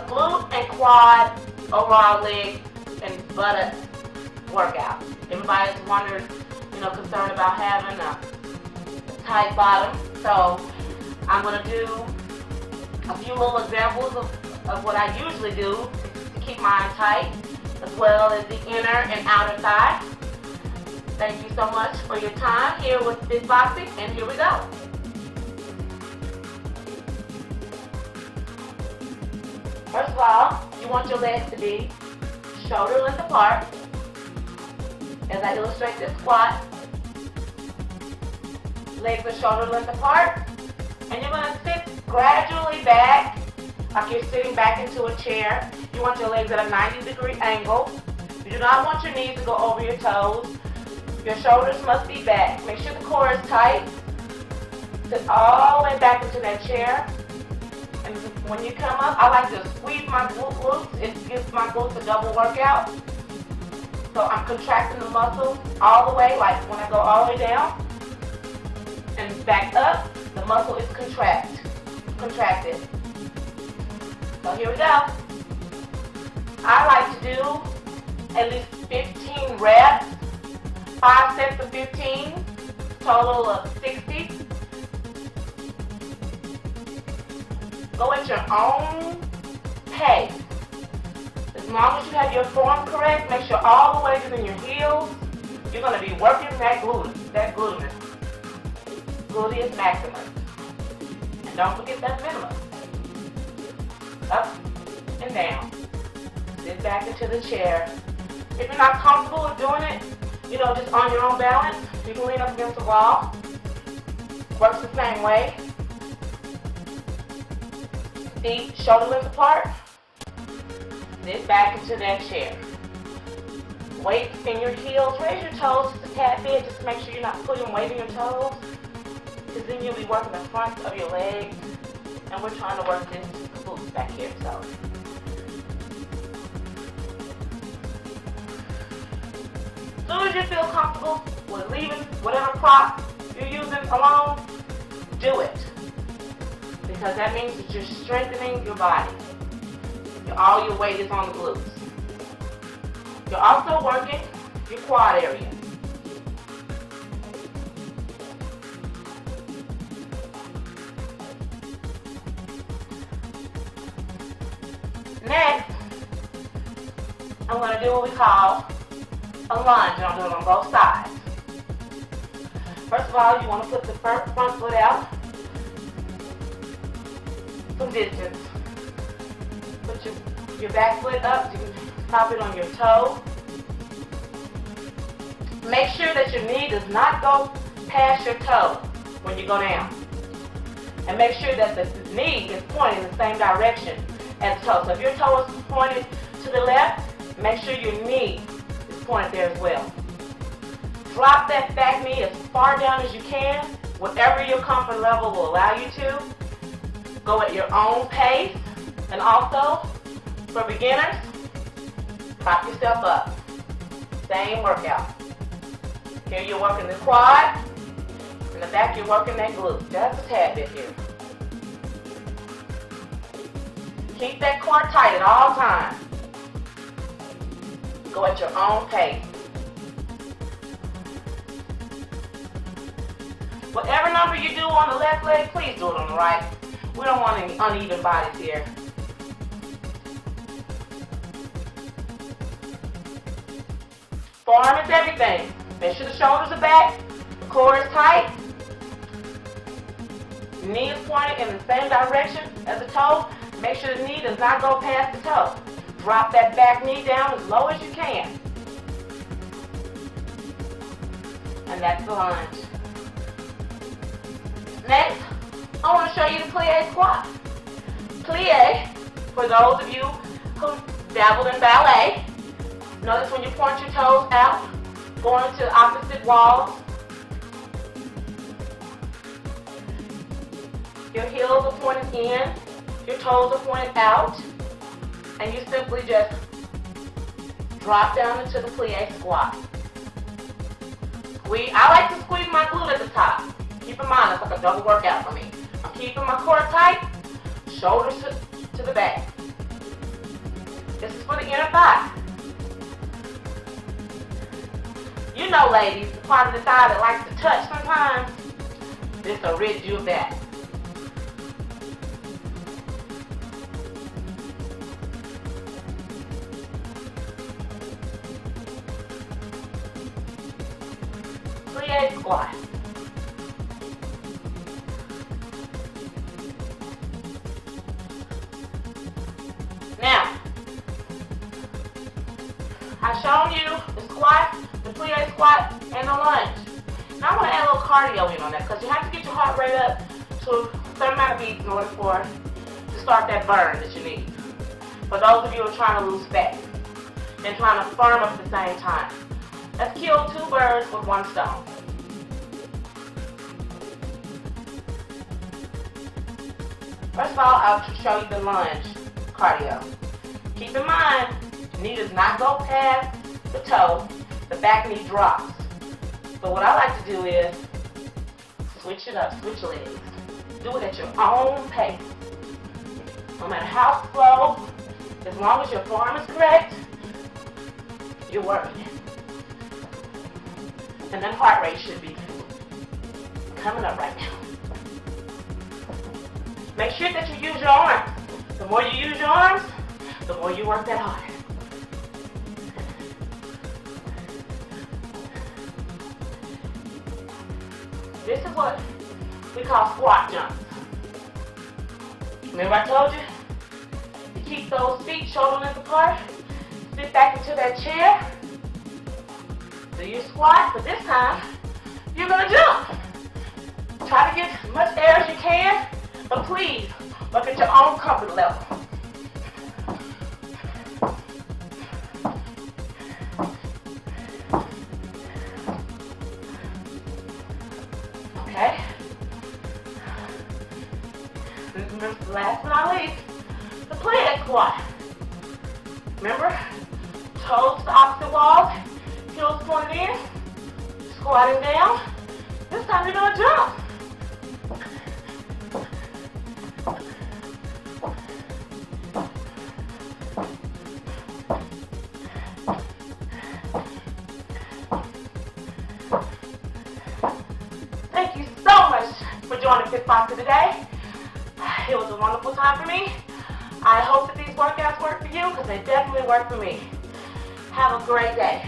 glute and quad, overall leg and buttock workout. Everybody's wondering, concerned about having a tight bottom. So I'm going to do a few little examples of what I usually do to keep mine tight, as well as the inner and outer thigh. Thank you so much for your time here with Fitboxing, and here we go. First of all, you want your legs to be shoulder length apart, as I illustrate this squat. Legs are shoulder length apart, and you're going to sit gradually back, like you're sitting back into a chair. You want your legs at a 90-degree angle. You do not want your knees to go over your toes. Your shoulders must be back. Make sure the core is tight. Sit all the way back into that chair. And when you come up, I like to squeeze my glutes. It gives my glutes a double workout. So I'm contracting the muscles all the way, like when I go all the way down and back up, the muscle is contracted. So here we go. I like to do at least 15 reps, 5 sets of 15, total of 60. Go at your own pace. As long as you have your form correct, make sure all the weight is in your heels. You're going to be working that gluteus maximus. And don't forget that minimum. Up and down. Sit back into the chair. If you're not comfortable with doing it, just on your own balance, you can lean up against the wall. Works the same way. Feet shoulder length apart. Sit back into that chair. Weight in your heels. Raise your toes just a tad bit, just to make sure you're not putting weight in your toes, because then you'll be working the front of your legs, and we're trying to work this glutes back here. So as soon as you feel comfortable with leaving whatever prop you're using alone, do it. Because that means that you're strengthening your body. All your weight is on the glutes. You're also working your quad area. Next, I'm going to do what we call a lunge, and I'll do it on both sides. First of all, you want to put the front foot out some distance. Put your back foot up, so you can top it on your toe. Make sure that your knee does not go past your toe when you go down. And make sure that the knee is pointing in the same direction as the toe. So if your toe is pointed to the left, make sure your knee is pointed there as well. Drop that back knee as far down as you can, whatever your comfort level will allow you to. Go at your own pace. And also, for beginners, prop yourself up. Same workout. Here you're working the quad. In the back you're working that glute. Just a tad bit here. Keep that core tight at all times. Go at your own pace. Whatever number you do on the left leg, please do it on the right. We don't want any uneven bodies here. Forearm is everything. Make sure the shoulders are back, the core is tight, the knee is pointed in the same direction as the toe. Make sure the knee does not go past the toe. Drop that back knee down as low as you can. And that's the lunge. Next, I want to show you the plie squat. Plie, for those of you who dabbled in ballet, notice when you point your toes out, going to opposite walls. Your heels are pointed in, your toes are pointed out, and you simply just drop down into the plie squat. I like to squeeze my glute at the top. Keep in mind, it's like a double workout for me. I'm keeping my core tight, shoulders to the back. This is for the inner thigh. You know, ladies, the part of the thigh that likes to touch sometimes, this will rid you of that. Plie squat. Now, I've shown you the squat, the plie squat, and the lunge. Now I want to add a little cardio in on that because you have to get your heart rate up to a certain amount of beats in order to start that burn that you need. For those of you who are trying to lose fat and trying to firm up at the same time. Let's kill 2 birds with 1 stone. First of all, I'll show you the lunge cardio. Keep in mind, knee does not go past the toe, the back knee drops. So what I like to do is switch it up, switch legs. Do it at your own pace. No matter how slow, as long as your form is correct, you're working it. And then heart rate should be coming up right now. Make sure that you use your arms. The more you use your arms, the more you work that hard. This is what we call squat jumps. Remember I told you to keep those feet shoulder length apart, sit back into that chair, do your squat, but this time you're going to jump. Try to get as much air as you can, but please work at your own comfort level. Okay? Remember, last but not least, the plie squat. Remember, toes to the opposite wall, heels pointed in, squatting down. This time you're going to jump. Thank you so much for joining Fitboxer today. It was a wonderful time for me. I hope that these workouts work for you because they definitely work for me. Have a great day.